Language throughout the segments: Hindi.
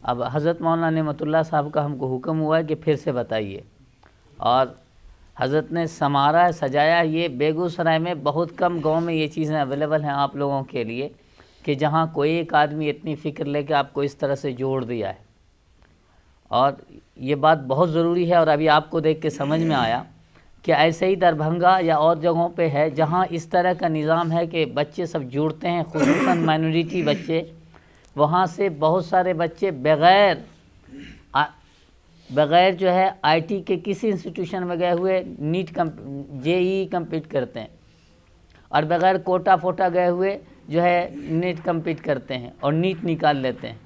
अब हज़रत मौलाना नेमतुल्लाह साहब का हमको हुक्म हुआ है कि फिर से बताइए, और हज़रत ने समारा सजाया। ये बेगूसराय में बहुत कम गांव में ये चीज़ें अवेलेबल हैं आप लोगों के लिए, कि जहां कोई एक आदमी इतनी फ़िक्र लेके आपको इस तरह से जोड़ दिया है। और ये बात बहुत ज़रूरी है, और अभी आपको देख के समझ में आया कि ऐसे ही दरभंगा या और जगहों पे है जहाँ इस तरह का निज़ाम है कि बच्चे सब जुड़ते हैं, ख़ुसूसन माइनॉरिटी बच्चे। वहाँ से बहुत सारे बच्चे बग़ैर जो है आईटी के किसी इंस्टीट्यूशन में गए हुए जेईई कम्पीट करते हैं, और बग़ैर कोटा फोटा गए हुए जो है नीट कम्पीट करते हैं और नीट निकाल लेते हैं।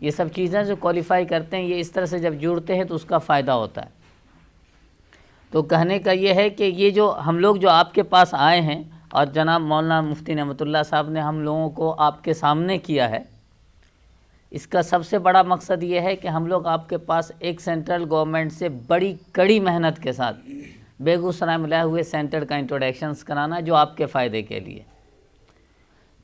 ये सब चीज़ें जो क्वालिफाई करते हैं, ये इस तरह से जब जुड़ते हैं तो उसका फ़ायदा होता है। तो कहने का ये है कि ये जो हम लोग जो आपके पास आए हैं, और जनाब मौलाना मुफ्ती नेमतुल्लाह साहब ने हम लोगों को आपके सामने किया है, इसका सबसे बड़ा मकसद ये है कि हम लोग आपके पास एक सेंट्रल गवर्नमेंट से बड़ी कड़ी मेहनत के साथ बेगूसराय में लाए हुए सेंटर का इंट्रोडक्शंस कराना, जो आपके फ़ायदे के लिए,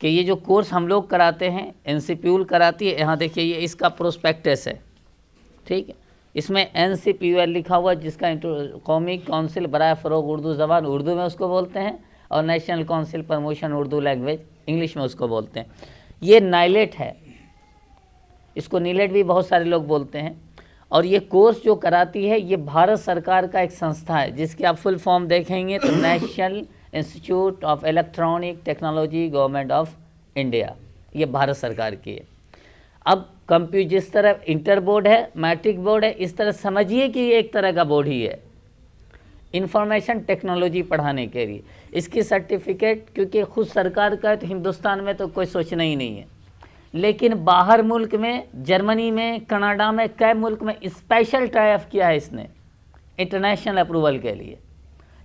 कि ये जो कोर्स हम लोग कराते हैं एनसीपीयूएल कराती है। यहाँ देखिए ये इसका प्रोस्पेक्टस है, ठीक है। इसमें एनसीपीयूएल लिखा हुआ, जिसका कौमी काउंसिल बराए फ़रोग़ उर्दू ज़बान, उर्दू में उसको बोलते हैं, और national council promotion Urdu language, English में उसको बोलते हैं। ये नाइलेट है, इसको नीलेट भी बहुत सारे लोग बोलते हैं। और ये कोर्स जो कराती है ये भारत सरकार का एक संस्था है, जिसकी आप फुल फॉर्म देखेंगे तो national institute of electronic technology government of India, ये भारत सरकार की है। अब कंप्यूटर जिस तरह इंटर बोर्ड है, मैट्रिक बोर्ड है, इस तरह समझिए कि ये एक तरह का बोर्ड ही है इंफॉर्मेशन टेक्नोलॉजी पढ़ाने के लिए। इसकी सर्टिफिकेट क्योंकि खुद सरकार का है तो हिंदुस्तान में तो कोई सोचना ही नहीं है, लेकिन बाहर मुल्क में, जर्मनी में, कनाडा में, कई मुल्क में स्पेशल टाई अप किया है इसने इंटरनेशनल अप्रूवल के लिए,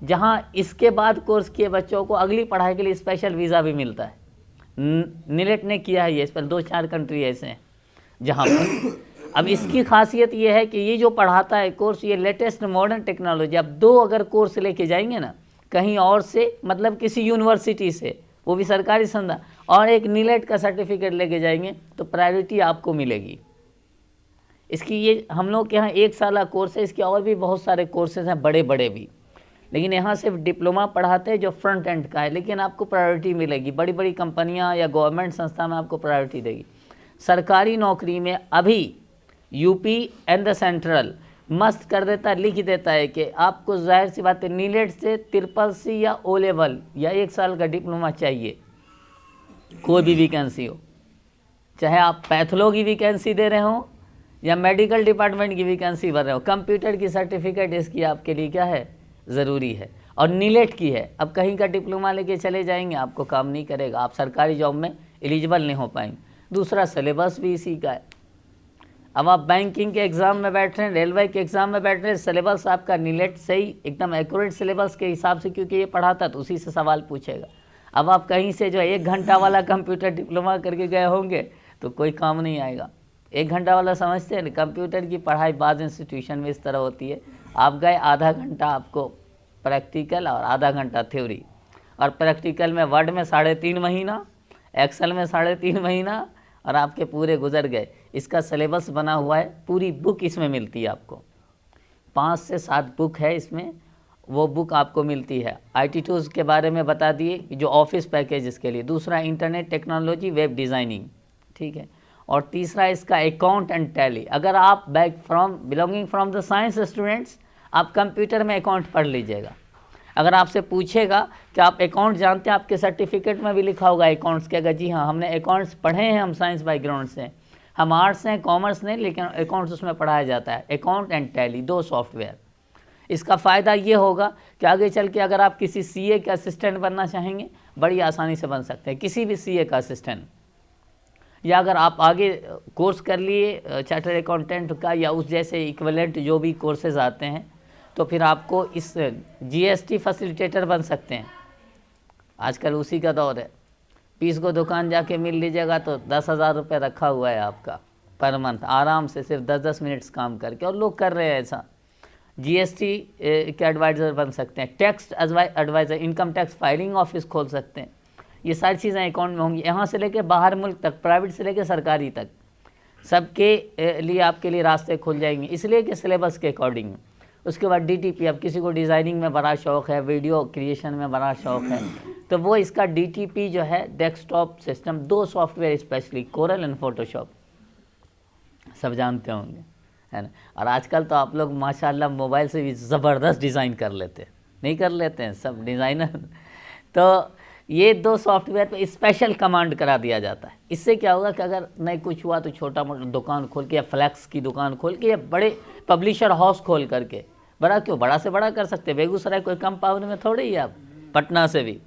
जहां इसके बाद कोर्स किए बच्चों को अगली पढ़ाई के लिए स्पेशल वीज़ा भी मिलता है। नीलेट ने किया है ये, इस पर 2-4 कंट्री ऐसे हैं जहां पर। अब इसकी खासियत ये है कि ये जो पढ़ाता है कोर्स, ये लेटेस्ट मॉडर्न टेक्नोलॉजी। अब 2 अगर कोर्स लेके जाएंगे ना कहीं और से, मतलब किसी यूनिवर्सिटी से, वो भी सरकारी संस्था, और एक नीलेट का सर्टिफिकेट लेके जाएंगे तो प्रायोरिटी आपको मिलेगी। इसकी ये हम लोग के यहाँ 1 साल कोर्स है, इसके और भी बहुत सारे कोर्सेज हैं बड़े बड़े भी, लेकिन यहाँ सिर्फ डिप्लोमा पढ़ाते हैं जो फ्रंट एंड का है, लेकिन आपको प्रायोरिटी मिलेगी। बड़ी बड़ी कंपनियाँ या गवर्नमेंट संस्था में आपको प्रायोरिटी देगी। सरकारी नौकरी में अभी यूपी एंड द सेंट्रल मस्त कर देता है, लिख देता है कि आपको जाहिर सी बात है नीलेट से CCC या O लेवल या 1 साल का डिप्लोमा चाहिए, कोई भी वैकेंसी हो, चाहे आप पैथोलॉजी की वैकेंसी दे रहे हो या मेडिकल डिपार्टमेंट की वैकेंसी भर रहे हो, कंप्यूटर की सर्टिफिकेट इसकी आपके लिए क्या है, ज़रूरी है, और नीलेट की है। अब कहीं का डिप्लोमा लेके चले जाएंगे आपको काम नहीं करेगा, आप सरकारी जॉब में एलिजिबल नहीं हो पाएंगे। दूसरा सिलेबस भी इसी का है। अब आप बैंकिंग के एग्ज़ाम में बैठ रहे हैं, रेलवे के एग्ज़ाम में बैठ रहे हैं, सिलेबस आपका नीलेट से ही एकदम एक्यूरेट सिलेबस के हिसाब से, क्योंकि ये पढ़ाता तो उसी से सवाल पूछेगा। अब आप कहीं से जो है 1 घंटा वाला कंप्यूटर डिप्लोमा करके गए होंगे तो कोई काम नहीं आएगा। 1 घंटा वाला समझते हैं ना, कंप्यूटर की पढ़ाई बाद इंस्टीट्यूशन में इस तरह होती है, आप गए आधा घंटा आपको प्रैक्टिकल और आधा घंटा थ्योरी, और प्रैक्टिकल में वर्ड में 3.5 महीना, एक्सेल में 3.5 महीना, और आपके पूरे गुजर गए। इसका सिलेबस बना हुआ है, पूरी बुक इसमें मिलती है आपको, 5 से 7 बुक है इसमें, वो बुक आपको मिलती है। IT टूल्स के बारे में बता दिए, जो ऑफिस पैकेज के लिए। दूसरा इंटरनेट टेक्नोलॉजी, वेब डिज़ाइनिंग, ठीक है। और तीसरा इसका अकाउंट एंड टैली। अगर आप belonging from the science students, आप कंप्यूटर में अकाउंट पढ़ लीजिएगा। अगर आपसे पूछेगा कि आप अकाउंट जानते हैं, आपके सर्टिफिकेट में भी लिखा होगा अकाउंट्स के, अगर जी हाँ हमने अकाउंट्स पढ़े हैं, हम साइंस बैकग्राउंड से, हम आर्ट्स हैं, कॉमर्स नहीं, लेकिन अकाउंट्स उसमें पढ़ाया जाता है। Account and tally 2 software. इसका फ़ायदा ये होगा कि आगे चल के अगर आप किसी CA के असिस्टेंट बनना चाहेंगे, बड़ी आसानी से बन सकते हैं, किसी भी CA का असिस्टेंट। या अगर आप आगे कोर्स कर लिए चार्टर्ड अकाउंटेंट का या उस जैसे इक्विवेलेंट जो भी कोर्सेज आते हैं, तो फिर आपको इस GST फैसिलिटेटर बन सकते हैं। आजकल उसी का दौर है। 20 को दुकान जाके मिल लीजिएगा तो 10,000 रुपये रखा हुआ है आपका पर मंथ, आराम से सिर्फ 10-10 मिनट्स काम करके, और लोग कर रहे हैं ऐसा। GST के एडवाइज़र बन सकते हैं, tax adviser, income tax filing office खोल सकते हैं। ये सारी चीज़ें अकाउंट में होंगी, यहाँ से लेके बाहर मुल्क तक, प्राइवेट से लेके सरकारी तक। सबके लिए आपके लिए रास्ते खुल जाएंगे, इसलिए कि सिलेबस के अकॉर्डिंग। उसके बाद DTP, अब किसी को डिज़ाइनिंग में बड़ा शौक़ है, वीडियो क्रिएशन में बड़ा शौक़ है, तो वो इसका DTP जो है desktop system, 2 software specially, coral and Photoshop, सब जानते होंगे, है ना। और आजकल तो आप लोग माशाल्लाह मोबाइल से भी ज़बरदस्त डिज़ाइन कर लेते हैं, नहीं कर लेते हैं सब डिज़ाइनर। तो ये 2 सॉफ्टवेयर पे स्पेशल कमांड करा दिया जाता है। इससे क्या होगा कि अगर नहीं कुछ हुआ तो छोटा मोटा दुकान खोल के या फ्लैक्स की दुकान खोल के या बड़े पब्लिशर हाउस खोल करके, बड़ा क्यों, बड़ा से बड़ा कर सकते हैं। बेगूसराय कोई कम पावर में थोड़ी ही, आप पटना से भी,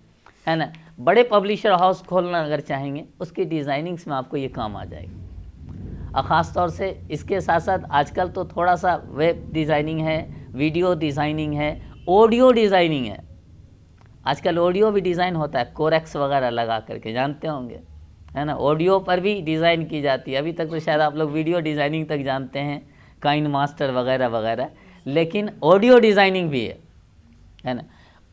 है ना। बड़े पब्लिशर हाउस खोलना अगर चाहेंगे, उसकी डिज़ाइनिंग्स में आपको ये काम आ जाएगी। और ख़ास तौर से इसके साथ साथ आजकल तो थोड़ा सा वेब डिज़ाइनिंग है, वीडियो डिज़ाइनिंग है, ऑडियो डिज़ाइनिंग है। आजकल ऑडियो भी डिज़ाइन होता है, कोरेक्स वगैरह लगा करके, जानते होंगे, है ना। ऑडियो पर भी डिज़ाइन की जाती है। अभी तक तो शायद आप लोग वीडियो डिज़ाइनिंग तक जानते हैं, काइन मास्टर वगैरह वगैरह, लेकिन ऑडियो डिज़ाइनिंग भी है ना,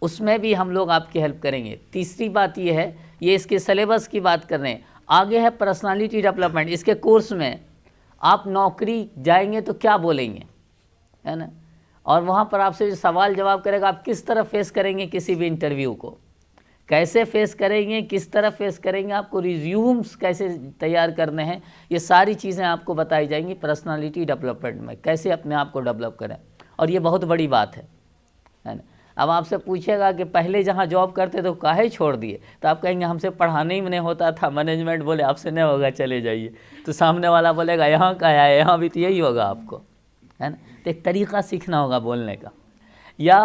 उसमें भी हम लोग आपकी हेल्प करेंगे। तीसरी बात ये है, ये इसके सिलेबस की बात कर रहे हैं। आगे है पर्सनालिटी डेवलपमेंट। इसके कोर्स में आप नौकरी जाएंगे तो क्या बोलेंगे, है ना, और वहाँ पर आपसे जो सवाल जवाब करेगा, आप किस तरह फेस करेंगे किसी भी इंटरव्यू को, कैसे फेस करेंगे, किस तरह फेस करेंगे, आपको रिज्यूम्स कैसे तैयार करने हैं, ये सारी चीज़ें आपको बताई जाएंगी पर्सनालिटी डेवलपमेंट में, कैसे अपने आप को डेवलप करें। और ये बहुत बड़ी बात है ना। अब आपसे पूछेगा कि पहले जहाँ जॉब करते तो काहे छोड़ दिए, तो आप कहेंगे हमसे पढ़ाने ही में नहीं होता था, मैनेजमेंट बोले आपसे नहीं होगा चले जाइए, तो सामने वाला बोलेगा यहाँ का है, यहाँ भी तो यही होगा आपको, है ना। तो एक तरीक़ा सीखना होगा बोलने का। या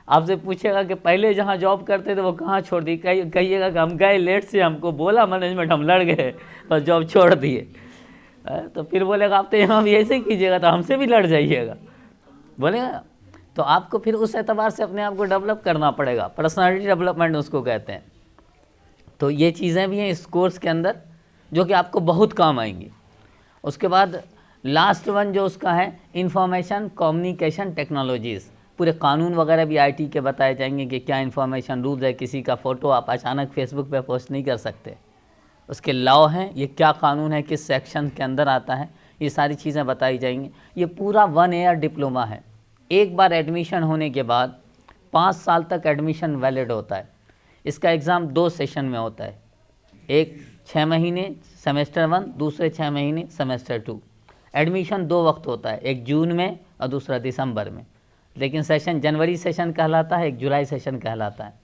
आपसे पूछेगा कि पहले जहाँ जॉब करते थे वो कहाँ छोड़ दी, कहिएगा कि हम गए लेट से, हमको बोला मैनेजमेंट, हम लड़ गए और जॉब छोड़ दिए। तो फिर बोलेगा आप तो यहाँ भी ऐसे कीजिएगा, तो हमसे भी लड़ जाइएगा, बोलेगा। तो आपको फिर उस एतबार से अपने आप को डेवलप करना पड़ेगा, पर्सनालिटी डेवलपमेंट उसको कहते हैं। तो ये चीज़ें भी हैं इस कोर्स के अंदर जो कि आपको बहुत काम आएंगी। उसके बाद लास्ट वन जो उसका है, इंफॉर्मेशन कम्युनिकेशन टेक्नोलॉजीज़। पूरे कानून वगैरह भी IT के बताए जाएंगे कि क्या इन्फॉर्मेशन रूल्स है। किसी का फ़ोटो आप अचानक फेसबुक पे पोस्ट नहीं कर सकते, उसके लॉ हैं, ये क्या कानून है, किस सेक्शन के अंदर आता है, ये सारी चीज़ें बताई जाएंगी। ये पूरा 1 ईयर डिप्लोमा है। एक बार एडमिशन होने के बाद 5 साल तक एडमिशन वैलिड होता है। इसका एग्ज़ाम 2 सेशन में होता है, एक 6 महीने सेमेस्टर 1, दूसरे 6 महीने सेमेस्टर 2। एडमिशन 2 वक्त होता है, एक जून में और दूसरा दिसंबर में, लेकिन सेशन जनवरी सेशन कहलाता है, एक जुलाई सेशन कहलाता है।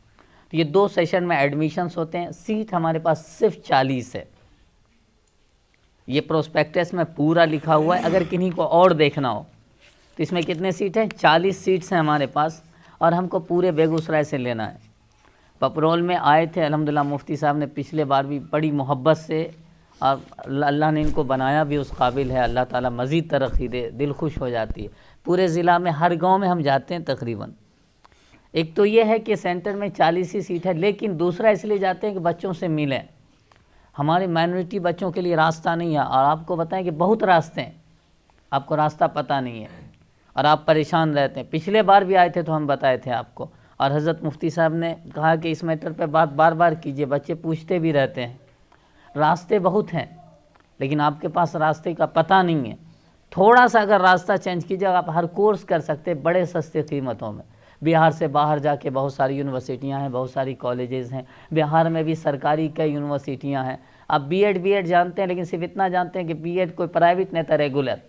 तो ये 2 सेशन में एडमिशन्स होते हैं। सीट हमारे पास सिर्फ 40 है। ये प्रोस्पेक्टस में पूरा लिखा हुआ है। अगर किन्हीं को और देखना हो तो इसमें कितने सीट हैं, 40 सीट्स हैं हमारे पास, और हमको पूरे बेगूसराय से लेना है। पपरोल में आए थे अल्हम्दुलिल्लाह, मुफ्ती साहब ने पिछले बार भी बड़ी मोहब्बत से, और अल्लाह ने इनको बनाया भी उस काबिल है। अल्लाह ताला मज़ीद तरक्की दे, दिल खुश हो जाती है। पूरे ज़िला में हर गांव में हम जाते हैं तकरीबन। एक तो ये है कि सेंटर में 40 ही सीट है, लेकिन दूसरा इसलिए जाते हैं कि बच्चों से मिलें। हमारे माइनॉरिटी बच्चों के लिए रास्ता नहीं है, और आपको बताएं कि बहुत रास्ते हैं, आपको रास्ता पता नहीं है और आप परेशान रहते हैं। पिछले बार भी आए थे तो हम बताए थे आपको, और हज़रत मुफ्ती साहब ने कहा कि इस मैटर पे बात बार बार कीजिए, बच्चे पूछते भी रहते हैं। रास्ते बहुत हैं, लेकिन आपके पास रास्ते का पता नहीं है। थोड़ा सा अगर रास्ता चेंज कीजिए, आप हर कोर्स कर सकते हैं बड़े सस्ते कीमतों में। बिहार से बाहर जाके बहुत सारी यूनिवर्सिटियां हैं, बहुत सारी कॉलेजेस हैं। बिहार में भी सरकारी कई यूनिवर्सिटियां हैं। आप बीएड जानते हैं, लेकिन सिर्फ इतना जानते हैं कि बीएड कोई प्राइवेट नहीं था, रेगुलर।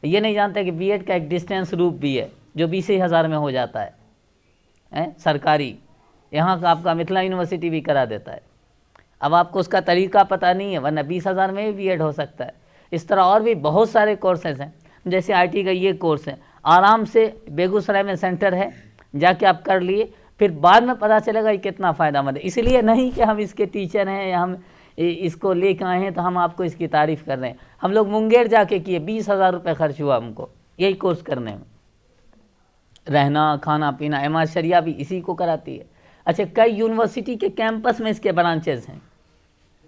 ये नहीं जानते कि बीएड का एक डिस्टेंस रूप भी है जो 20,000 में हो जाता है सरकारी। यहाँ का आपका मिथिला यूनिवर्सिटी भी करा देता है। अब आपको उसका तरीका पता नहीं है, वरना 20,000 में भी बीएड हो सकता है। इस तरह और भी बहुत सारे कोर्सेज हैं, जैसे IT का ये कोर्स है। आराम से बेगूसराय में सेंटर है, जाके आप कर लिए, फिर बाद में पता चलेगा ये कितना फ़ायदेमंद है। इसलिए नहीं कि हम इसके टीचर हैं या हम इसको लेकर आए हैं तो हम आपको इसकी तारीफ़ कर रहे हैं। हम लोग मुंगेर जाके किए, 20,000 रुपये खर्च हुआ हमको यही कोर्स करने में। रहना खाना पीना, एम शरिया भी इसी को कराती है। अच्छा, कई यूनिवर्सिटी के कैंपस में इसके ब्रांचेज हैं,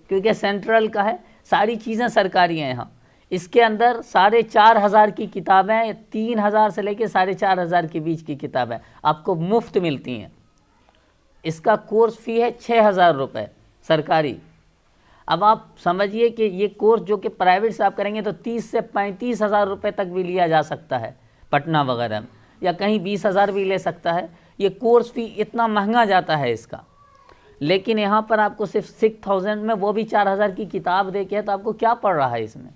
क्योंकि सेंट्रल का है, सारी चीज़ें सरकारी हैं यहाँ। इसके अंदर 4,500 की किताबें, 3,000 से लेकर 4,500 के बीच की किताबें आपको मुफ्त मिलती हैं। इसका कोर्स फ़ी है 6,000 रुपये सरकारी। अब आप समझिए कि ये कोर्स जो कि प्राइवेट से आप करेंगे तो 30 से 35 हज़ार रुपये तक भी लिया जा सकता है पटना वगैरह में, या कहीं 20 हज़ार भी ले सकता है। ये कोर्स फी इतना महंगा जाता है इसका, लेकिन यहाँ पर आपको सिर्फ 6000 में, वो भी 4000 की किताब दे के है, तो आपको क्या पड़ रहा है इसमें।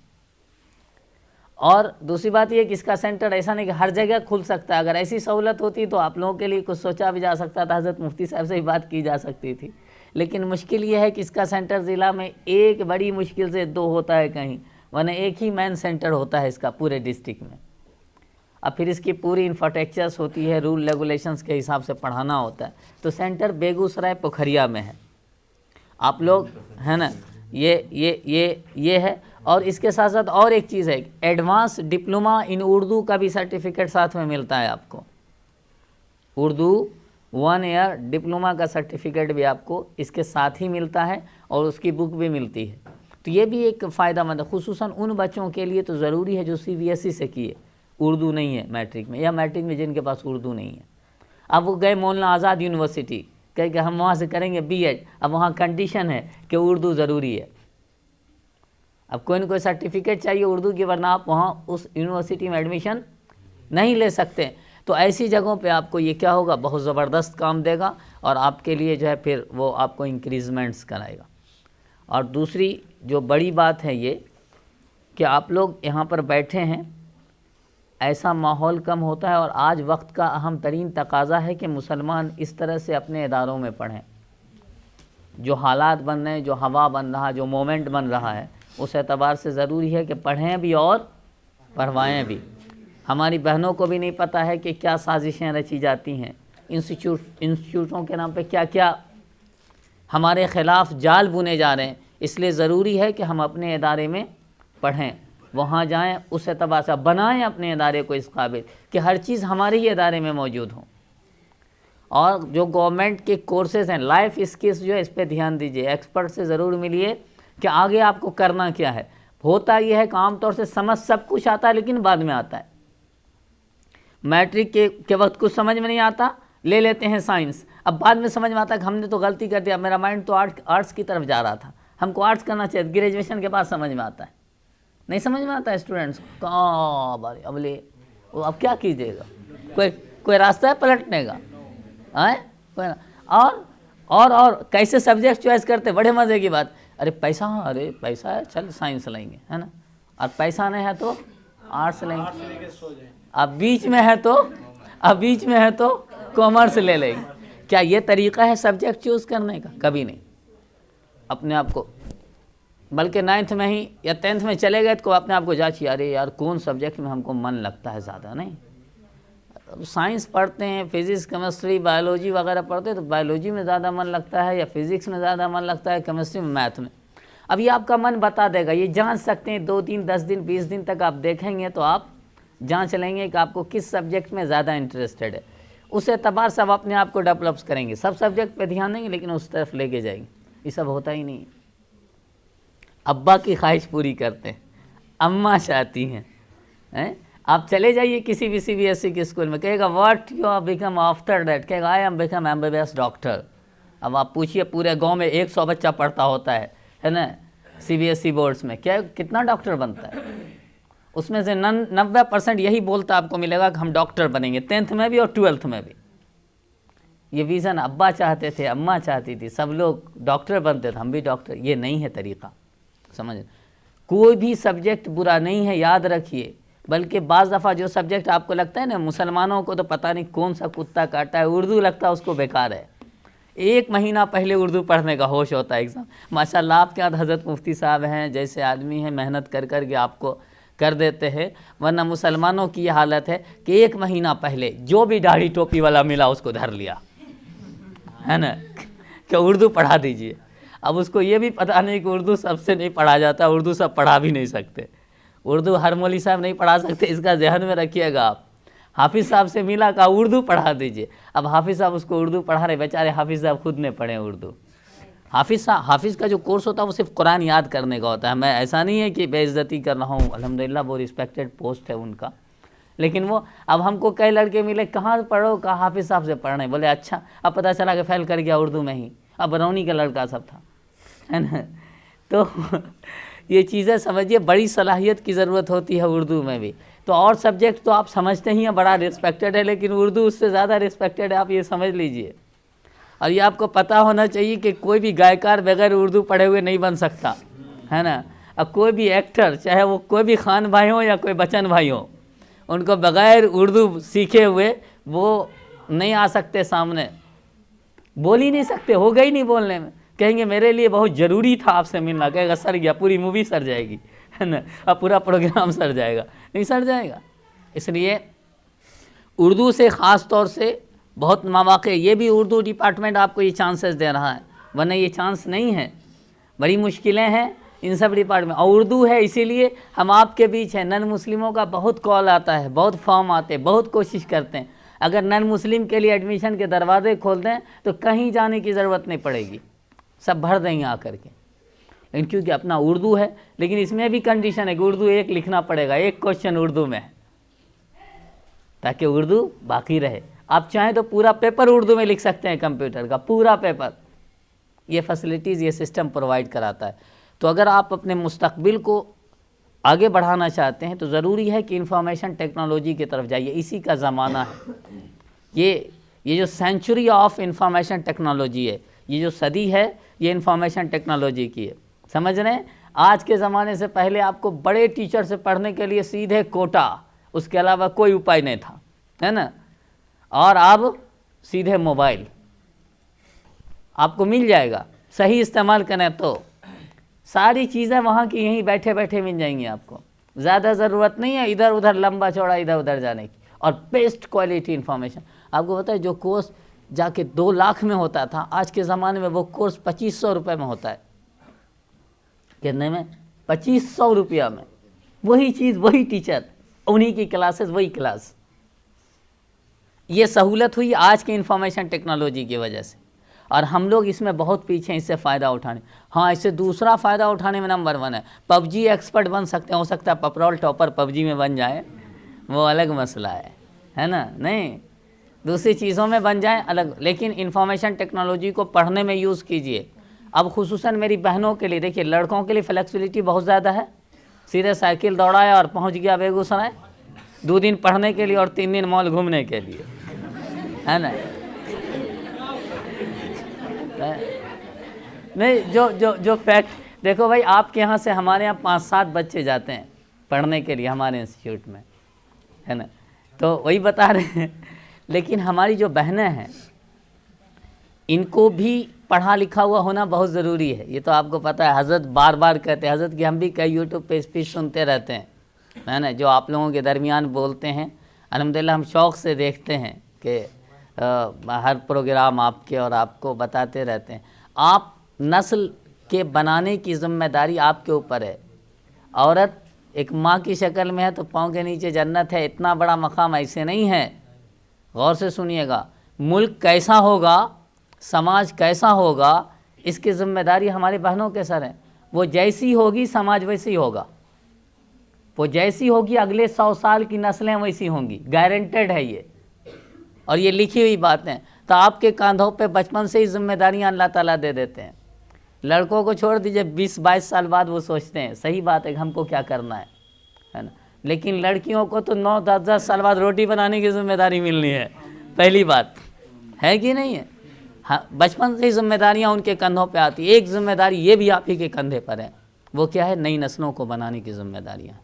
और दूसरी बात ये कि इसका सेंटर ऐसा नहीं कि हर जगह खुल सकता है। अगर ऐसी सहूलत होती तो आप लोगों के लिए कुछ सोचा भी जा सकता था, हज़रत मुफ्ती साहब से ही बात की जा सकती थी। लेकिन मुश्किल ये है कि इसका सेंटर ज़िला में एक बड़ी मुश्किल से 2 होता है कहीं, वरना एक ही मेन सेंटर होता है इसका पूरे डिस्ट्रिक्ट में। अब फिर इसकी पूरी इंफ्रास्ट्रक्चर्स होती है, रूल रेगुलेशंस के हिसाब से पढ़ाना होता है। तो सेंटर बेगूसराय पोखरिया में है, आप लोग है ना, ये है। और इसके साथ साथ और एक चीज़ है, एडवांस डिप्लोमा इन उर्दू का भी सर्टिफिकेट साथ में मिलता है आपको। उर्दू 1 ईयर डिप्लोमा का सर्टिफिकेट भी आपको इसके साथ ही मिलता है, और उसकी बुक भी मिलती है। तो ये भी एक फ़ायदामंद है, खुसूसन उन बच्चों के लिए तो ज़रूरी है जो CBSE से किए, उर्दू नहीं है मैट्रिक में, या मैट्रिक में जिनके पास उर्दू नहीं है। अब वो गए मौलाना आज़ाद यूनिवर्सिटी, कहे कि हम वहाँ से करेंगे B.Ed, अब वहाँ कंडीशन है कि उर्दू ज़रूरी है। अब कोई न कोई सर्टिफिकेट चाहिए उर्दू की, वरना आप वहाँ उस यूनिवर्सिटी में एडमिशन नहीं ले सकते। तो ऐसी जगहों पे आपको ये क्या होगा, बहुत ज़बरदस्त काम देगा, और आपके लिए जो है फिर वो आपको इंक्रीजमेंट्स कराएगा। और दूसरी जो बड़ी बात है ये कि आप लोग यहाँ पर बैठे हैं, ऐसा माहौल कम होता है, और आज वक्त का अहम तरीन तकाज़ा है कि मुसलमान इस तरह से अपने इदारों में पढ़ें। जो हालात बन रहे हैं, जो हवा बन रहा है, जो मोमेंट बन रहा है, उस एतबार से ज़रूरी है कि पढ़ें भी और पढ़वाएं भी। हमारी बहनों को भी नहीं पता है कि क्या साजिशें रची जाती हैं, इंस्टीट्यूटों के नाम पे क्या क्या हमारे ख़िलाफ़ जाल बुने जा रहे हैं। इसलिए ज़रूरी है कि हम अपने इदारे में पढ़ें, वहाँ जाएं, उस एतबार से बनाएं अपने इदारे को इस काबिल कि हर चीज़ हमारे ही इदारे में मौजूद हो। और जो गवर्नमेंट के कोर्सेज़ हैं, लाइफ स्किल्स जो है, इस पर ध्यान दीजिए, एक्सपर्ट से ज़रूर मिलिए कि आगे आपको करना क्या है। होता यह है कि आमतौर से समझ सब कुछ आता है, लेकिन बाद में आता है। मैट्रिक के वक्त कुछ समझ में नहीं आता, ले लेते हैं साइंस, अब बाद में समझ में आता है कि हमने तो गलती कर दिया, मेरा माइंड तो आर्ट्स की तरफ जा रहा था, हमको आर्ट्स करना चाहिए। ग्रेजुएशन के बाद समझ में आता है, नहीं समझ में आता है स्टूडेंट्स को, बारी अब ले, वो अब क्या कीजिएगा, कोई रास्ता है पलटने का, है? और कैसे सब्जेक्ट चॉइस करते, बड़े मज़े की बात। अरे पैसा है, चल साइंस लेंगे, है ना, और पैसा नहीं है तो आर्ट्स लेंगे, अब बीच में है तो कॉमर्स ले लेंगे। क्या ये तरीका है सब्जेक्ट चूज करने का? कभी नहीं। अपने आप को, बल्कि 9th में ही या 10th में चले गए तो अपने आप को जांचिए, अरे यार कौन सब्जेक्ट में हमको मन लगता है ज़्यादा। नहीं, अब साइंस पढ़ते हैं, फिज़िक्स केमिस्ट्री बायोलॉजी वगैरह पढ़ते हैं तो बायोलॉजी में ज़्यादा मन लगता है, या फिज़िक्स में ज़्यादा मन लगता है, केमिस्ट्री में, मैथ में। अब ये आपका मन बता देगा, ये जांच सकते हैं। 2 दिन 10 दिन 20 दिन तक आप देखेंगे तो आप जांच लेंगे कि आपको किस सब्जेक्ट में ज़्यादा इंटरेस्टेड है। उस एतबार से आप अपने आप को डेवलप करेंगे। सब सब्जेक्ट पे ध्यान देंगे लेकिन उस तरफ लेके जाएंगे। ये सब होता ही नहीं। अब्बा की ख्वाहिश पूरी करते हैं, अम्मा चाहती हैं, आप चले जाइए किसी भी CBSE के स्कूल में, कहेगा what you are become after that, कहेगा I am become MBBS doctor. अब आप पूछिए, पूरे गांव में 100 बच्चा पढ़ता होता है ना, CBSE बोर्ड्स में क्या कितना डॉक्टर बनता है? उसमें से 90% यही बोलता आपको मिलेगा कि हम डॉक्टर बनेंगे, 10th में भी और 12th में भी। ये विज़न अब्बा चाहते थे, अम्मा चाहती थी, सब लोग डॉक्टर बनते थे, हम भी डॉक्टर। ये नहीं है तरीक़ा, समझ। कोई भी सब्जेक्ट बुरा नहीं है, याद रखिए। बल्कि बाज़ दफ़ा जो सब्जेक्ट आपको लगता है ना, मुसलमानों को तो पता नहीं कौन सा कुत्ता काटा है, उर्दू लगता है उसको बेकार है। 1 महीना पहले उर्दू पढ़ने का होश होता है एग्ज़ाम। माशाल्लाह आपके यहाँ हज़रत मुफ्ती साहब हैं, जैसे आदमी हैं, मेहनत कर के आपको कर देते हैं। वरना मुसलमानों की ये हालत है कि 1 महीना पहले जो भी दाढ़ी टोपी वाला मिला उसको धर लिया, है ना, कि उर्दू पढ़ा दीजिए। अब उसको ये भी पता नहीं कि उर्दू सबसे नहीं पढ़ा जाता, उर्दू सब पढ़ा भी नहीं सकते, उर्दू हर मौलवी साहब नहीं पढ़ा सकते, इसका ज़हन में रखिएगा आप। हाफिज़ साहब से मिला, कहा उर्दू पढ़ा दीजिए। अब हाफिज़ साहब उसको उर्दू पढ़ा रहे, बेचारे हाफिज़ साहब खुद ने पढ़े उर्दू। हाफिज़ का जो कोर्स होता है वो सिर्फ कुरान याद करने का होता है। मैं ऐसा नहीं है कि बेइज्जती कर रहा हूँ, अल्हम्दुलिल्लाह वो रिस्पेक्टेड पोस्ट है उनका। लेकिन वो अब हमको कई लड़के मिले, कहाँ पढ़ो, कहा हाफिज़ साहब से पढ़ रहे, बोले अच्छा। अब पता चला कि फेल कर गया उर्दू में ही, अब बरौनी का लड़का सब था, है ना। तो ये चीज़ें समझिए, बड़ी सलाहियत की ज़रूरत होती है उर्दू में भी। तो और सब्जेक्ट तो आप समझते ही हैं, बड़ा रिस्पेक्टेड है, लेकिन उर्दू उससे ज़्यादा रिस्पेक्टेड है, आप ये समझ लीजिए। और ये आपको पता होना चाहिए कि कोई भी गायकार बगैर उर्दू पढ़े हुए नहीं बन सकता, है ना। अब कोई भी एक्टर, चाहे वो कोई भी खान भाई हो या कोई बच्चन भाई हो, उनको बगैर उर्दू सीखे हुए वो नहीं आ सकते सामने, बोल ही नहीं सकते, हो गई नहीं बोलने में। कहेंगे मेरे लिए बहुत ज़रूरी था आपसे मिलना, कहेगा सर गया, पूरी मूवी सर जाएगी, है ना, अब पूरा प्रोग्राम सर जाएगा, नहीं सर जाएगा। इसलिए उर्दू से ख़ास तौर से बहुत मौक़े, ये भी उर्दू डिपार्टमेंट आपको ये चांसेस दे रहा है, वरना ये चांस नहीं है, बड़ी मुश्किलें हैं इन सब डिपार्टमेंट। और उर्दू है इसीलिए हम आपके बीच हैं। नन मुस्लिमों का बहुत कॉल आता है, बहुत फॉर्म आते हैं, बहुत कोशिश करते हैं। अगर नन मुस्लिम के लिए एडमिशन के दरवाजे खोल दें तो कहीं जाने की ज़रूरत नहीं पड़ेगी, सब भर देंगे आकर के। लेकिन क्योंकि अपना उर्दू है, लेकिन इसमें भी कंडीशन है कि उर्दू एक लिखना पड़ेगा, एक क्वेश्चन उर्दू में है, ताकि उर्दू बाकी रहे। आप चाहें तो पूरा पेपर उर्दू में लिख सकते हैं, कंप्यूटर का पूरा पेपर, ये फैसिलिटीज़ ये सिस्टम प्रोवाइड कराता है। तो अगर आप अपने मुस्तकबिल को आगे बढ़ाना चाहते हैं तो ज़रूरी है कि इंफॉर्मेशन टेक्नोलॉजी की तरफ जाइए, इसी का ज़माना है। ये जो सेंचुरी ऑफ इंफॉर्मेशन टेक्नोलॉजी है, ये जो सदी है, ये इंफॉर्मेशन टेक्नोलॉजी की है, समझ रहे हैं। आज के ज़माने से पहले आपको बड़े टीचर से पढ़ने के लिए सीधे कोटा, उसके अलावा कोई उपाय नहीं था, है ना। और अब सीधे मोबाइल आपको मिल जाएगा, सही इस्तेमाल करें तो सारी चीज़ें वहाँ की यहीं बैठे बैठे मिल जाएंगी आपको। ज़्यादा ज़रूरत नहीं है इधर उधर लंबा चौड़ा इधर उधर जाने की। और बेस्ट क्वालिटी इन्फॉर्मेशन, आपको पता है जो कोर्स जाके 2 लाख में होता था, आज के ज़माने में वो कोर्स 2500 रुपये में होता है। कितने में? 2500 रुपया में, वही चीज़, वही टीचर, उन्हीं की क्लासेस, वही क्लास। ये सहूलत हुई आज के इंफॉर्मेशन टेक्नोलॉजी की वजह से, और हम लोग इसमें बहुत पीछे हैं इससे फ़ायदा उठाने। हाँ, इससे दूसरा फ़ायदा उठाने में नंबर 1 है, पबजी एक्सपर्ट बन सकते हैं। हो सकता है पपरॉल टॉपर पबजी में बन जाए, वो अलग मसला है ना। नहीं, दूसरी चीज़ों में बन जाए अलग, लेकिन इंफॉर्मेशन टेक्नोलॉजी को पढ़ने में यूज़ कीजिए। अब खुसूसन मेरी बहनों के लिए, देखिए लड़कों के लिए फ्लेक्सिबिलिटी बहुत ज़्यादा है, सीधे साइकिल दौड़ाया और पहुँच गया बेगूसराय, 2 दिन पढ़ने के लिए और 3 दिन मॉल घूमने के लिए, है ना। नहीं, जो फैक्ट देखो भाई, आपके यहाँ से हमारे यहाँ 5-7 बच्चे जाते हैं पढ़ने के लिए हमारे इंस्टीट्यूट में, है ना, तो वही बता रहे हैं। लेकिन हमारी जो बहनें हैं, इनको भी पढ़ा लिखा हुआ होना बहुत ज़रूरी है। ये तो आपको पता है, हज़रत बार बार कहते हैं, हज़रत की हम भी कई यूट्यूब पे स्पीच सुनते रहते हैं, है ना, जो आप लोगों के दरमियान बोलते हैं। अल्हम्दुलिल्लाह हम शौक़ से देखते हैं कि हर प्रोग्राम आपके और आपको बताते रहते हैं। आप नस्ल के बनाने की ज़िम्मेदारी आपके ऊपर है। औरत एक माँ की शक्ल में है तो पाँव के नीचे जन्नत है, इतना बड़ा मकाम ऐसे नहीं है। गौर से सुनिएगा, मुल्क कैसा होगा, समाज कैसा होगा, इसकी ज़िम्मेदारी हमारी बहनों के सर है। वो जैसी होगी समाज वैसी होगा, वो जैसी होगी अगले 100 साल की नस्लें वैसी होंगी, गारंटेड है ये, और ये लिखी हुई बातें। तो आपके कंधों पे बचपन से ही जिम्मेदारियां अल्लाह ताला दे देते हैं। लड़कों को छोड़ दीजिए, 20-22 साल बाद वो सोचते हैं, सही बात है कि हमको क्या करना है ना। लेकिन लड़कियों को तो 9-10 साल बाद रोटी बनाने की जिम्मेदारी मिलनी है, पहली बात है कि नहीं है। हाँ, बचपन से ही जिम्मेदारियाँ उनके कंधों पे आती है। एक जिम्मेदारी ये भी आप ही के कंधे पर है, वो क्या है, नई नस्लों को बनाने की जिम्मेदारियाँ,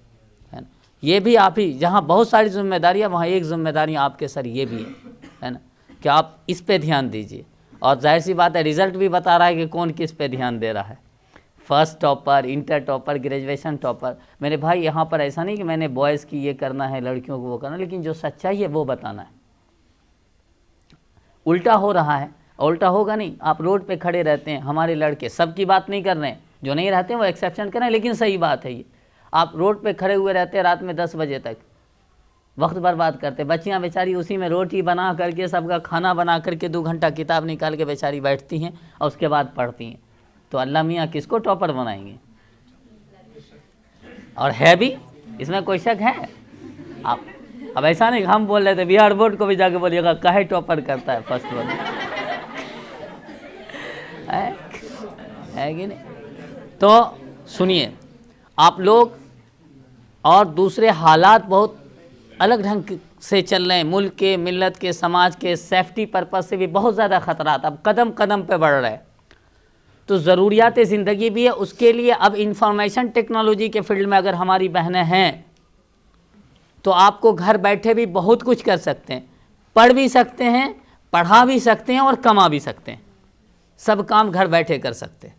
है ना। ये भी आप ही, जहाँ बहुत सारी जिम्मेदारियाँ वहाँ एक जिम्मेदारी आपके सर ये भी है ना, कि आप इस पे ध्यान दीजिए। और जाहिर सी बात है, रिज़ल्ट भी बता रहा है कि कौन किस पे ध्यान दे रहा है। First topper, inter topper, graduation topper. मेरे भाई यहाँ पर ऐसा नहीं कि मैंने बॉयज़ की ये करना है, लड़कियों को वो करना, लेकिन जो सच्चाई है वो बताना है। उल्टा हो रहा है, उल्टा होगा नहीं। आप रोड पे खड़े रहते हैं, हमारे लड़के, सबकी बात नहीं कर रहे हैं, जो नहीं रहते हैं वो एक्सेप्शन करें, लेकिन सही बात है ये। आप रोड पे खड़े हुए रहते हैं रात में 10 बजे तक, वक्त बर्बाद करते। बच्चियां बेचारी उसी में रोटी बना करके, सबका खाना बना करके 2 घंटा किताब निकाल के बेचारी बैठती हैं और उसके बाद पढ़ती हैं। तो अल्लाह मियाँ किसको टॉपर बनाएंगे? और है भी, इसमें कोई शक है? आप अब ऐसा नहीं, हम बोल रहे थे बिहार बोर्ड को भी जाके बोलिएगा काहे टॉपर करता है फर्स्ट वन, है कि नहीं? तो सुनिए, आप लोग और दूसरे हालात बहुत अलग ढंग से चल रहे हैं, मुल्क के, मिल्लत के, समाज के सेफ्टी पर्पस से भी बहुत ज़्यादा ख़तरात अब कदम कदम पे बढ़ रहे हैं। तो ज़रूरियात ज़िंदगी भी है, उसके लिए अब इंफॉर्मेशन टेक्नोलॉजी के फील्ड में अगर हमारी बहनें हैं तो आपको घर बैठे भी बहुत कुछ कर सकते हैं, पढ़ भी सकते हैं, पढ़ा भी सकते हैं और कमा भी सकते हैं, सब काम घर बैठे कर सकते हैं।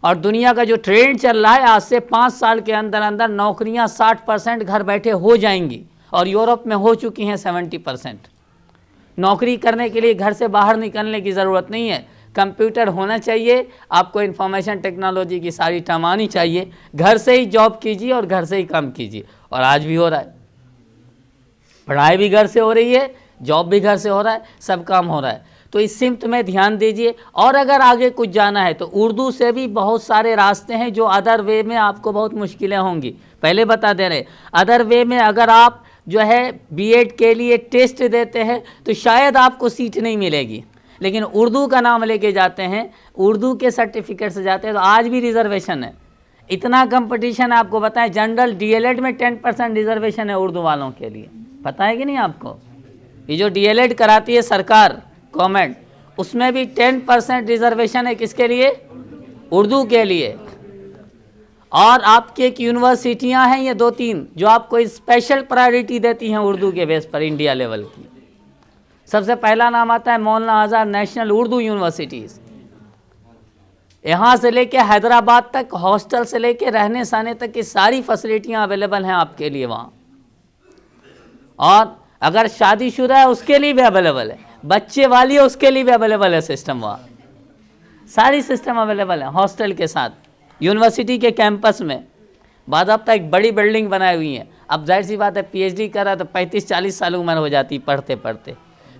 और दुनिया का जो ट्रेंड चल रहा है, आज से 5 साल के अंदर अंदर नौकरियां 60% घर बैठे हो जाएंगी, और यूरोप में हो चुकी हैं 70%। नौकरी करने के लिए घर से बाहर निकलने की ज़रूरत नहीं है, कंप्यूटर होना चाहिए, आपको इन्फॉर्मेशन टेक्नोलॉजी की सारी टर्म आनी चाहिए, घर से ही जॉब कीजिए और घर से ही काम कीजिए। और आज भी हो रहा है, पढ़ाई भी घर से हो रही है, जॉब भी घर से हो रहा है, सब काम हो रहा है। तो इस सिमत में ध्यान दीजिए। और अगर आगे कुछ जाना है तो उर्दू से भी बहुत सारे रास्ते हैं जो अदर वे में आपको बहुत मुश्किलें होंगी, पहले बता दे रहे। अदर वे में अगर आप जो है बीएड के लिए टेस्ट देते हैं तो शायद आपको सीट नहीं मिलेगी, लेकिन उर्दू का नाम लेके जाते हैं, उर्दू के सर्टिफिकेट से जाते हैं तो आज भी रिजर्वेशन है। इतना कंपटीशन है, आपको बताएं जनरल डीएलएड में 10% रिजर्वेशन है उर्दू वालों के लिए, पता है कि नहीं आपको? ये जो डीएलएड कराती है सरकार गवर्नमेंट, उसमें भी 10% रिजर्वेशन है, किसके लिए? उर्दू के लिए। और आपकी एक यूनिवर्सिटियां हैं, ये 2-3 जो आपको स्पेशल प्रायोरिटी देती हैं उर्दू के बेस पर, इंडिया लेवल की। सबसे पहला नाम आता है मौलाना आज़ाद नेशनल उर्दू यूनिवर्सिटीज़। यहाँ से लेके हैदराबाद तक, हॉस्टल से लेके रहने सहने तक की सारी फैसिलिटियाँ अवेलेबल हैं आपके लिए वहाँ। और अगर शादीशुदा है उसके लिए भी अवेलेबल है, बच्चे वाली है उसके लिए भी अवेलेबल है सिस्टम वहाँ, सारी सिस्टम अवेलेबल है हॉस्टल के साथ, यूनिवर्सिटी के कैंपस में। बाज़ाब्ता एक बड़ी बिल्डिंग बनाई हुई है। अब जाहिर सी बात है पीएचडी कर रहा तो 35-40 साल उम्र हो जाती पढ़ते पढ़ते,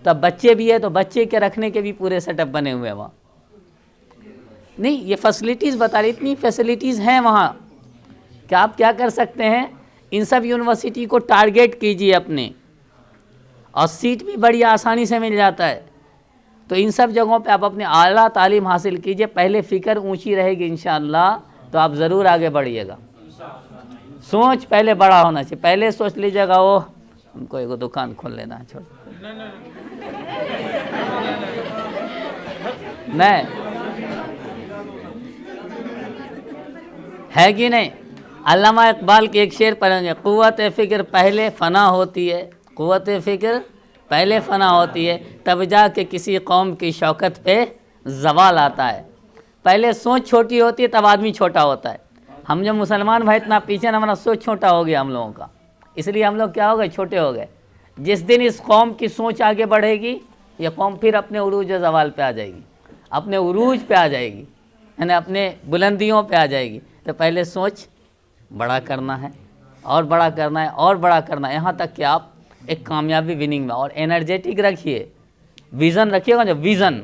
तो अब बच्चे भी है तो बच्चे के रखने के भी पूरे सेटअप बने हुए हैं वहाँ। नहीं, ये फैसिलिटीज़ बता रही, इतनी फैसिलिटीज़ हैं वहाँ कि आप क्या कर सकते हैं, इन सब यूनिवर्सिटी को टारगेट कीजिए अपने, और सीट भी बड़ी आसानी से मिल जाता है। तो इन सब जगहों पे आप अपने आला तालीम हासिल कीजिए, पहले फ़िक्र ऊंची रहेगी इंशाअल्लाह, तो आप ज़रूर आगे बढ़िएगा। सोच पहले बड़ा होना चाहिए, पहले सोच लीजिएगा वो हमको एक दुकान खोल लेना है, छोड़ नहीं है कि नहीं। अल्लामा इकबाल के एक शेर पढ़ेंगे, क़ुव्वत फ़िक्र पहले फ़ना होती है, क़ुव्वत फ़िक्र पहले फ़ना होती है, तब जाके किसी कौम की शौकत पे ज़वाल आता है। पहले सोच छोटी होती है तब आदमी छोटा होता है। हम जो मुसलमान भाई इतना पीछे ना, हमारा सोच छोटा हो गया हम लोगों का, इसलिए हम लोग क्या हो गए, छोटे हो गए। जिस दिन इस कौम की सोच आगे बढ़ेगी, ये कौम फिर अपने उरूज ज़वाल पे आ जाएगी, अपने उरूज पे आ जाएगी, यानी अपने बुलंदियों पे आ जाएगी। तो पहले सोच बड़ा करना है और बड़ा करना है और बड़ा करना है, यहाँ तक कि आप एक कामयाबी विनिंग में। और एनर्जेटिक रखिए, विज़न रखिएगा। जब विज़न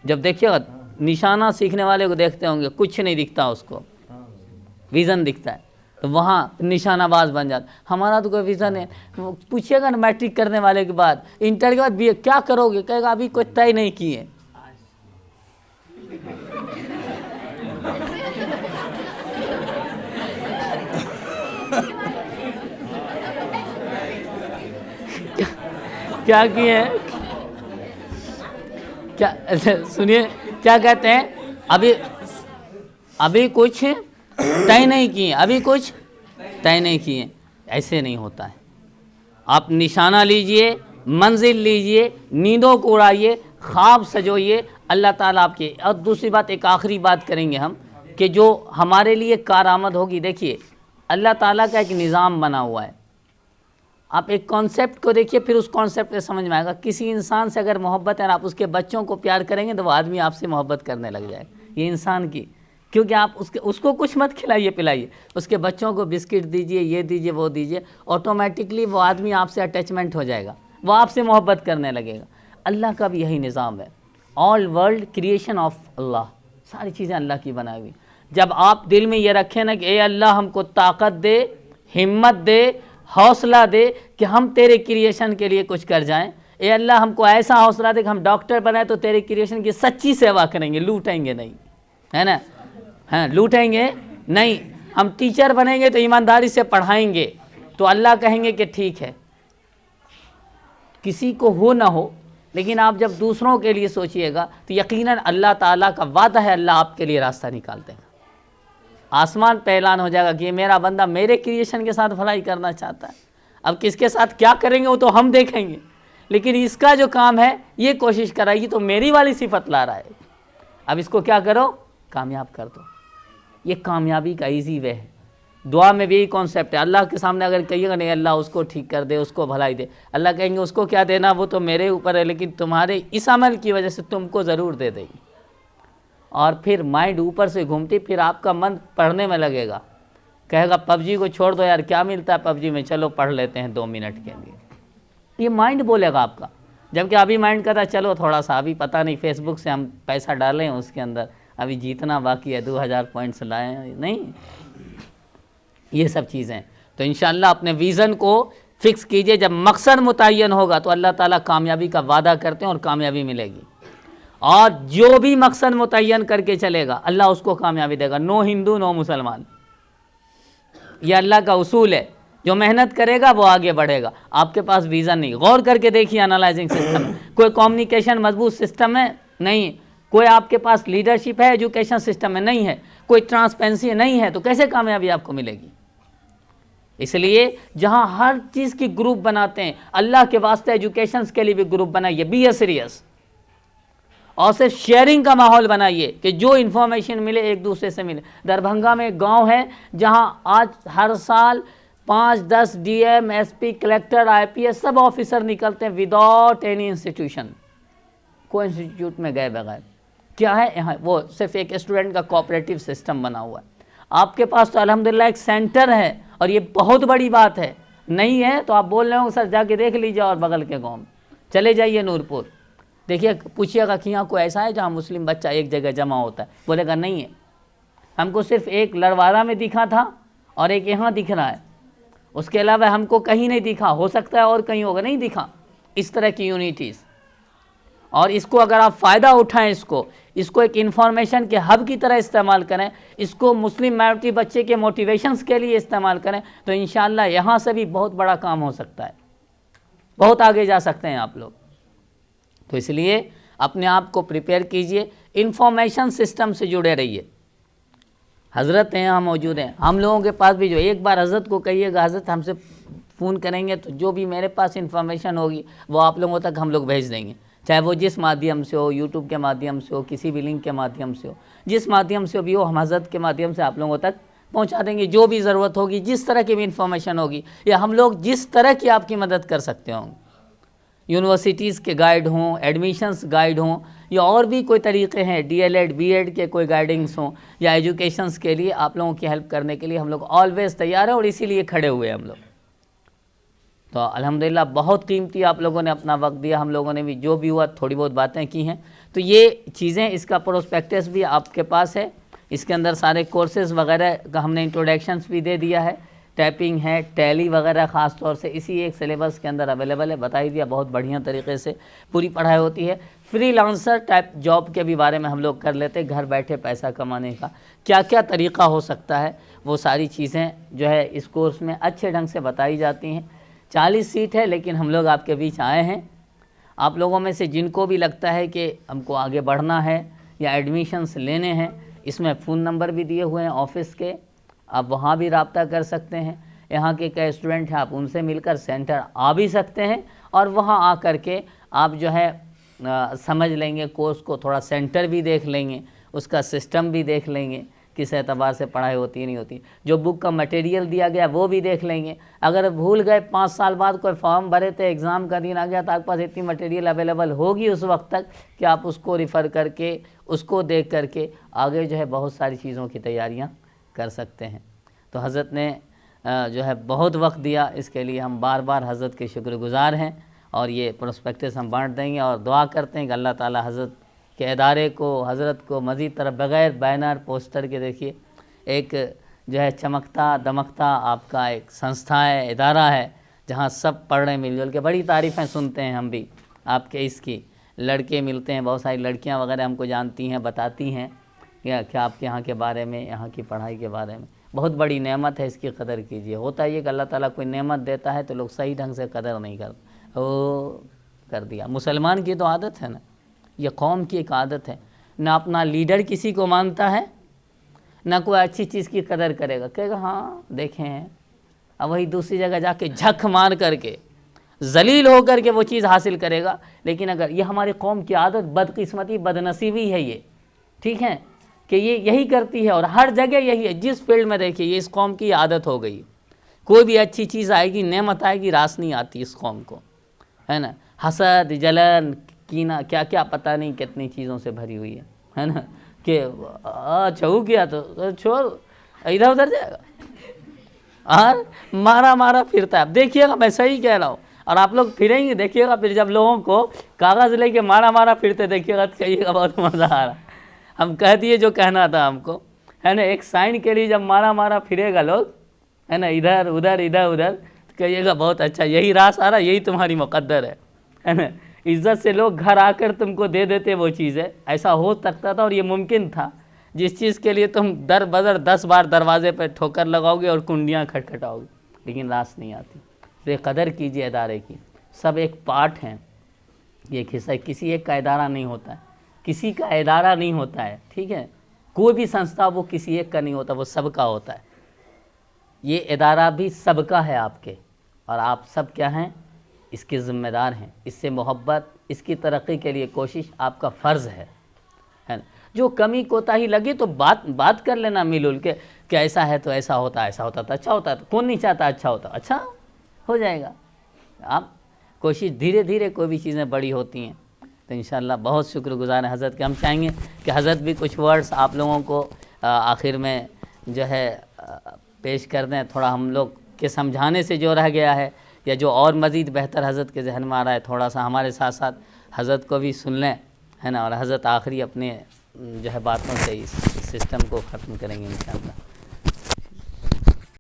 जब देखिएगा, निशाना सीखने वाले को देखते होंगे कुछ नहीं दिखता उसको, विज़न दिखता है, तो वहाँ निशानाबाज बन जाता। हमारा तो कोई विज़न है, पूछिएगा ना मैट्रिक करने वाले के बाद, इंटर के बाद क्या करोगे, कहेगा अभी कोई तय नहीं किए। क्या किए, क्या सुनिए क्या कहते हैं, अभी कुछ तय नहीं किए, अभी कुछ तय नहीं किए। ऐसे नहीं होता है। आप निशाना लीजिए, मंजिल लीजिए, नींदों को उड़ाइए, ख्वाब सजोइए, अल्लाह ताला आपके। और दूसरी बात, एक आखिरी बात करेंगे हम कि जो हमारे लिए कारआमद होगी। देखिए अल्लाह ताला का एक निज़ाम बना हुआ है, आप एक कॉन्सेप्ट को देखिए, फिर उस कॉन्सेप्ट से समझ में आएगा। किसी इंसान से अगर मोहब्बत है, आप उसके बच्चों को प्यार करेंगे तो वो आदमी आपसे मोहब्बत करने लग जाए, ये इंसान की। क्योंकि आप उसको कुछ मत खिलाइए पिलाइए, उसके बच्चों को बिस्किट दीजिए, ये दीजिए, वो दीजिए, ऑटोमेटिकली वो आदमी आपसे अटैचमेंट हो जाएगा, वो आपसे मोहब्बत करने लगेगा। अल्लाह का भी यही निज़ाम है। ऑल वर्ल्ड क्रिएशन ऑफ अल्लाह, सारी चीज़ें अल्लाह की बनाई हुई। जब आप दिल में ये रखें ना कि ए अल्लाह हमको ताकत दे, हिम्मत दे, हौसला दे कि हम तेरे क्रिएशन के लिए कुछ कर जाएं। ए अल्लाह हमको ऐसा हौसला दे कि हम डॉक्टर बनाए तो तेरे क्रिएशन की सच्ची सेवा करेंगे, लूटेंगे नहीं, है ना। हाँ, लूटेंगे नहीं, हम टीचर बनेंगे तो ईमानदारी से पढ़ाएंगे तो अल्लाह कहेंगे कि ठीक है, किसी को हो ना हो, लेकिन आप जब दूसरों के लिए सोचिएगा तो यकीनन अल्लाह ताला का वादा है, अल्लाह आपके लिए रास्ता निकाल देगा। आसमान पे ऐलान हो जाएगा कि ये मेरा बंदा मेरे क्रिएशन के साथ भलाई करना चाहता है। अब किसके साथ क्या करेंगे वो तो हम देखेंगे, लेकिन इसका जो काम है ये कोशिश कराएगी तो मेरी वाली सिफत ला रहा है, अब इसको क्या करो, कामयाब कर दो। ये कामयाबी का ईजी वे है। दुआ में भी यही कॉन्सेप्ट है। अल्लाह के सामने अगर कहिएगा नहीं अल्लाह उसको ठीक कर दे, उसको भलाई दे, अल्लाह कहेंगे उसको क्या देना वो तो मेरे ऊपर है, लेकिन तुम्हारे इस अमल की वजह से तुमको ज़रूर दे देगी। और फिर माइंड ऊपर से घूमती, फिर आपका मन पढ़ने में लगेगा, कहेगा पबजी को छोड़ दो यार, क्या मिलता है पबजी में, चलो पढ़ लेते हैं 2 मिनट के लिए। ये माइंड बोलेगा आपका, जबकि अभी माइंड कहता है चलो थोड़ा सा, अभी पता नहीं फेसबुक से हम पैसा डालें उसके अंदर, अभी जीतना बाकी है, 2000 पॉइंट्स लाएँ नहीं, ये सब चीज़ें। तो इंशाअल्लाह अपने विज़न को फिक्स कीजिए, जब मकसद मुतय्यन होगा तो अल्लाह ताला कामयाबी का वादा करते हैं और कामयाबी मिलेगी। और जो भी मकसद मुतय्यन करके चलेगा अल्लाह उसको कामयाबी देगा। नो हिंदू नो मुसलमान, ये अल्लाह का उसूल है। जो मेहनत करेगा वो आगे बढ़ेगा। आपके पास विज़न नहीं, गौर करके देखिए एनालाइजिंग सिस्टम है, कोई कम्युनिकेशन मजबूत सिस्टम है नहीं, कोई आपके पास लीडरशिप है, एजुकेशन सिस्टम में नहीं है, कोई ट्रांसपेरेंसी नहीं है, तो कैसे कामयाबी आपको मिलेगी। इसलिए जहां हर चीज़ की ग्रुप बनाते हैं, अल्लाह के वास्ते एजुकेशन के लिए भी ग्रुप बनाइए, बी ए सीरियस, और सिर्फ शेयरिंग का माहौल बनाइए कि जो इन्फॉर्मेशन मिले एक दूसरे से मिले। दरभंगा में एक गांव है जहां आज हर साल 5-10 डीएम, एसपी, कलेक्टर, आईपीएस सब ऑफिसर निकलते हैं विदाउट एनी इंस्टीट्यूशन, कोई इंस्टीट्यूट में गए बगैर। क्या है यहाँ, वो सिर्फ एक स्टूडेंट का कोऑपरेटिव सिस्टम बना हुआ है। आपके पास तो अल्हम्दुलिल्लाह एक सेंटर है और ये बहुत बड़ी बात है। नहीं है तो आप बोल रहे हो सर जाके देख लीजिए, और बगल के गाँव में चले जाइए नूरपुर, देखिए, पूछिएगा कि यहाँ कोई ऐसा है जहाँ मुस्लिम बच्चा एक जगह जमा होता है, बोलेगा नहीं है, हमको सिर्फ एक लड़वारा में दिखा था और एक यहाँ दिख रहा है, उसके अलावा हमको कहीं नहीं दिखा, हो सकता है और कहीं होगा, नहीं दिखा। इस तरह की यूनिटीज़, और इसको अगर आप फ़ायदा उठाएं, इसको एक इन्फॉर्मेशन के हब की तरह इस्तेमाल करें, इसको मुस्लिम माइनॉरिटी बच्चे के मोटिवेशंस के लिए इस्तेमाल करें, तो इंशाअल्लाह यहाँ से भी बहुत बड़ा काम हो सकता है, बहुत आगे जा सकते हैं आप लोग। तो इसलिए अपने आप को प्रिपेयर कीजिए, इंफॉर्मेशन सिस्टम से जुड़े रहिए। हज़रत हैं यहाँ मौजूद हैं, हम लोगों के पास भी जो एक बार हज़रत को कहिएगा हज़रत हमसे फ़ोन करेंगे तो जो भी मेरे पास इंफॉर्मेशन होगी वो आप लोगों तक हम लोग भेज देंगे, चाहे वो जिस माध्यम से हो, यूट्यूब के माध्यम से हो, किसी भी लिंक के माध्यम से हो, जिस माध्यम से भी हो, हम हज़रत के माध्यम से आप लोगों तक पहुँचा देंगे। जो भी ज़रूरत होगी, जिस तरह की भी इंफॉर्मेशन होगी, या हम लोग जिस तरह की आपकी मदद कर सकते हों, यूनिवर्सिटीज़ के गाइड हों, एडमिशन्स गाइड हों, या और भी कोई तरीक़े हैं, डीएलएड बीएड के कोई गाइडिंग्स हों, या एजुकेशंस के लिए आप लोगों की हेल्प करने के लिए हम लोग ऑलवेज़ तैयार हैं और इसीलिए खड़े हुए हैं हम लोग। तो अल्हम्दुलिल्लाह बहुत कीमती आप लोगों ने अपना वक्त दिया, हम लोगों ने भी जो भी हुआ थोड़ी बहुत बातें की हैं। तो ये चीज़ें, इसका प्रोस्पेक्टस भी आपके पास है, इसके अंदर सारे कोर्सेज़ वगैरह का हमने इंट्रोडक्शंस भी दे दिया है, टाइपिंग है, टैली वगैरह ख़ास तौर से इसी एक सिलेबस के अंदर अवेलेबल है, बता ही दिया, बहुत बढ़िया तरीके से पूरी पढ़ाई होती है। फ्रीलांसर टाइप जॉब के भी बारे में हम लोग कर लेते हैं, घर बैठे पैसा कमाने का क्या क्या तरीक़ा हो सकता है, वो सारी चीज़ें जो है इस कोर्स में अच्छे ढंग से बताई जाती हैं। 40 सीट है, लेकिन हम लोग आपके बीच आए हैं। आप लोगों में से जिनको भी लगता है कि हमको आगे बढ़ना है या एडमिशन्स लेने हैं, इसमें फ़ोन नंबर भी दिए हुए हैं ऑफिस के, आप वहाँ भी रब्ता कर सकते हैं। यहाँ के कई स्टूडेंट हैं, आप उनसे मिलकर सेंटर आ भी सकते हैं और वहाँ आ कर के आप जो है समझ लेंगे कोर्स को, थोड़ा सेंटर भी देख लेंगे, उसका सिस्टम भी देख लेंगे, किस एतबार से पढ़ाई होती है नहीं होती, जो बुक का मटेरियल दिया गया वो भी देख लेंगे। अगर भूल गए 5 साल बाद कोई फॉर्म भरे थे, एग्ज़ाम का दिन आ गया तो आपके पास इतनी मटेरियल अवेलेबल होगी उस वक्त तक कि आप उसको रिफ़र करके, उसको देख करके आगे जो है बहुत सारी चीज़ों की तैयारियाँ कर सकते हैं। तो हज़रत ने जो है बहुत वक्त दिया, इसके लिए हम बार बार हज़रत के शुक्रगुज़ार हैं। और ये प्रोस्पेक्टस हम बांट देंगे और दुआ करते हैं कि अल्लाह ताला हज़रत के इदारे को, हज़रत को मज़ीद तरफ बग़ैर बैनर पोस्टर के, देखिए एक जो है चमकता दमकता आपका एक संस्था है, इदारा है, जहाँ सब पढ़ रहे हैं मिलजुल के। बड़ी तारीफ़ें सुनते हैं हम भी आपके इसकी, लड़के मिलते हैं, बहुत सारी लड़कियाँ वगैरह हमको जानती हैं, बताती हैं क्या आपके यहाँ के बारे में, यहाँ की पढ़ाई के बारे में। बहुत बड़ी नेमत है, इसकी कदर कीजिए। होता है ये कि अल्लाह ताला कोई नेमत देता है तो लोग सही ढंग से कदर नहीं करते, वो कर दिया। मुसलमान की तो आदत है ना, ये कौम की एक आदत है, ना अपना लीडर किसी को मानता है, ना कोई अच्छी चीज़ की कदर करेगा, कहेगा हाँ देखें हैं, अब वही दूसरी जगह जाके झक मार करके जलील हो करके वो चीज़ हासिल करेगा। लेकिन अगर ये हमारी कौम की आदत, बदकिस्मती, बदनसीबी है ये, ठीक है, कि ये यही करती है और हर जगह यही है। जिस फील्ड में देखिए ये इस कौम की आदत हो गई, कोई भी अच्छी चीज़ आएगी, नेमत आएगी, रास नहीं आती इस कौम को, है ना। हसद, जलन, कीना, क्या क्या पता नहीं कितनी चीज़ों से भरी हुई है ना, कि अच्छा हो गया तो छोड़, इधर उधर जाएगा और मारा मारा फिरता है। अब देखिएगा, मैं सही कह रहा हूँ, और आप लोग फिरेंगे देखिएगा, फिर जब लोगों को कागज़ लेके मारा मारा फिरते देखिएगा तो कहिएगा बहुत मज़ा आ रहा। हम कह दिए जो कहना था हमको, है ना। एक साइन के लिए जब मारा मारा फिरेगा लोग, है ना, इधर उधर इधर उधर, तो कहिएगा बहुत अच्छा, यही रास आ रहा, यही तुम्हारी मुकद्दर है ना। इज्जत से लोग घर आकर तुमको दे देते वो चीज़ है। ऐसा हो सकता था और ये मुमकिन था, जिस चीज़ के लिए तुम दर बदर 10 बार दरवाजे पर ठोकर लगाओगे और कुंडियाँ खटखटाओगे, लेकिन रास नहीं आती। तो कदर कीजिए इदारे की, सब एक पार्ट हैं, ये एक हिस्सा, किसी एक का इदारा नहीं होता है, किसी का इदारा नहीं होता है, ठीक है। कोई भी संस्था वो किसी एक का नहीं होता, वो सबका होता है। ये इदारा भी सबका है आपके, और आप सब क्या हैं, इसके ज़िम्मेदार हैं। इससे मोहब्बत, इसकी तरक्की के लिए कोशिश आपका फ़र्ज़ है ना। जो कमी कोताही लगे तो बात कर लेना मिलजुल के, कि ऐसा है तो ऐसा होता, ऐसा होता तो अच्छा होता, तो कौन नहीं चाहता अच्छा होता, अच्छा हो जाएगा। आप कोशिश, धीरे धीरे कोई भी चीज़ें बड़ी होती हैं। तो इंशाअल्लाह बहुत शुक्रगुज़ार हैं हज़रत के। हम चाहेंगे कि हज़रत भी कुछ वर्ड्स आप लोगों को आखिर में जो है पेश कर दें, थोड़ा हम लोग के समझाने से जो रह गया है, या जो और मज़ीद बेहतर हज़रत के जहन में आ रहा है, थोड़ा सा हमारे साथ साथ हज़रत को भी सुन लें, है ना। और हज़रत आखिरी अपने जो है बातों से इस सिस्टम को ख़त्म करेंगे इंशाअल्लाह।